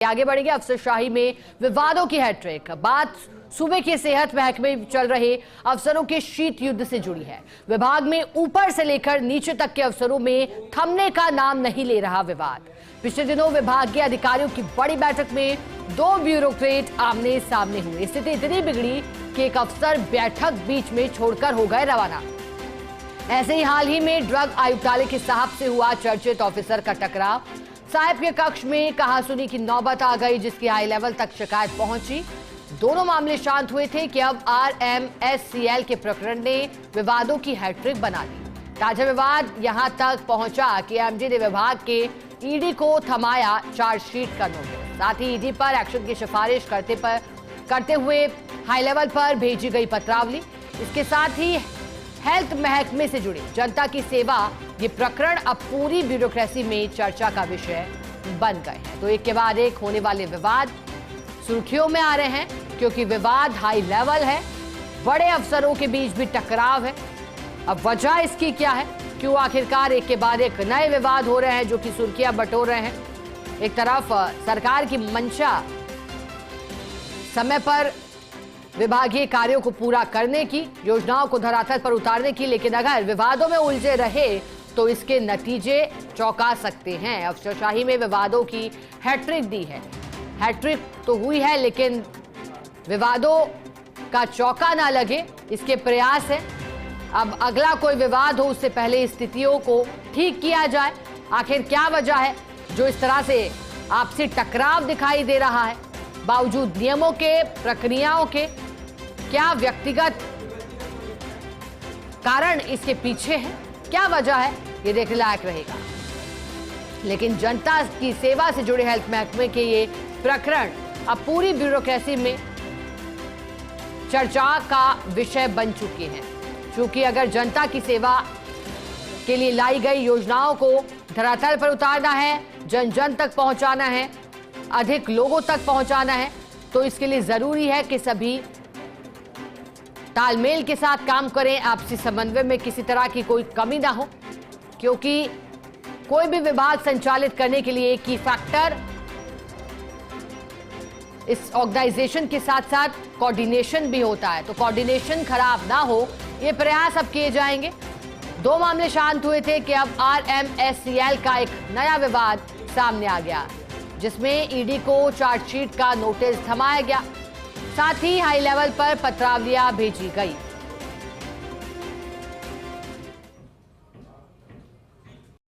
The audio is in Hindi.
आगे बढ़ेंगे। अफसरशाही में विवादों की हैट्रिक। बात सूबे के सेहत महकमे में चल रहे अफसरों के शीत युद्ध से जुड़ी है। विभाग में ऊपर से लेकर नीचे तक के अफसरों में थमने का नाम नहीं ले रहा विवाद। पिछले दिनों विभाग के अधिकारियों की बड़ी बैठक में दो ब्यूरोक्रेट आमने सामने हुए। स्थिति इतनी बिगड़ी कि एक अफसर बैठक बीच में छोड़कर हो गए रवाना। ऐसे ही हाल ही में ड्रग आयुक्तालय के साहब से हुआ चर्चित ऑफिसर का टकराव। साहब के कक्ष में कहासुनी की नौबत आ गई, जिसकी हाई लेवल तक शिकायत पहुंची। दोनों मामले शांत हुए थे कि अब RMSCL के प्रकरण ने विवादों की हैट्रिक बना दी। ताजा विवाद यहां तक पहुंचा कि MD ने विभाग के ED को थमाया चार्जशीट का नोटिस। साथ ही ED पर एक्शन की सिफारिश करते हुए हाई लेवल पर भेजी गई पत्रावली। इसके साथ ही हेल्थ महकमे से जुड़ी जनता की सेवा, ये प्रकरण अब पूरी ब्यूरोक्रेसी में चर्चा का विषय बन गए हैं। तो एक के बाद एक होने वाले विवाद सुर्खियों में आ रहे हैं, क्योंकि विवाद हाई लेवल है, बड़े अफसरों के बीच भी टकराव है। अब वजह इसकी क्या है, क्यों आखिरकार एक के बाद एक नए विवाद हो रहे हैं जो कि सुर्खियां बटोर रहे हैं। एक तरफ सरकार की मंशा समय पर विभागीय कार्यों को पूरा करने की, योजनाओं को धरातल पर उतारने की, लेकिन अगर विवादों में उलझे रहे तो इसके नतीजे चौंका सकते हैं। अफसरशाही में विवादों की हैट्रिक दी है। हैट्रिक तो हुई है, लेकिन विवादों का चौका ना लगे, इसके प्रयास है। अब अगला कोई विवाद हो उससे पहले स्थितियों को ठीक किया जाए। आखिर क्या वजह है जो इस तरह से आपसी टकराव दिखाई दे रहा है? बावजूद नियमों के, प्रक्रियाओं के, क्या व्यक्तिगत कारण इसके पीछे है? क्या वजह है, ये देखने लायक रहेगा। लेकिन जनता की सेवा से जुड़े हेल्थ महकमे के ये प्रकरण अब पूरी ब्यूरोक्रेसी में चर्चा का विषय बन चुके हैं। क्योंकि अगर जनता की सेवा के लिए लाई गई योजनाओं को धरातल पर उतारना है, जन जन तक पहुंचाना है, अधिक लोगों तक पहुंचाना है, तो इसके लिए जरूरी है कि सभी तालमेल के साथ काम करें, आपसी समन्वय में किसी तरह की कोई कमी ना हो। क्योंकि कोई भी विभाग संचालित करने के लिए एक की फैक्टर इस ऑर्गेनाइजेशन के साथ साथ कोऑर्डिनेशन भी होता है। तो कोऑर्डिनेशन खराब ना हो, ये प्रयास अब किए जाएंगे। दो मामले शांत हुए थे कि अब RMSCL का एक नया विवाद सामने आ गया, जिसमें ED को चार्जशीट का नोटिस थमाया गया। साथ ही हाई लेवल पर पत्रावलियां भेजी गई।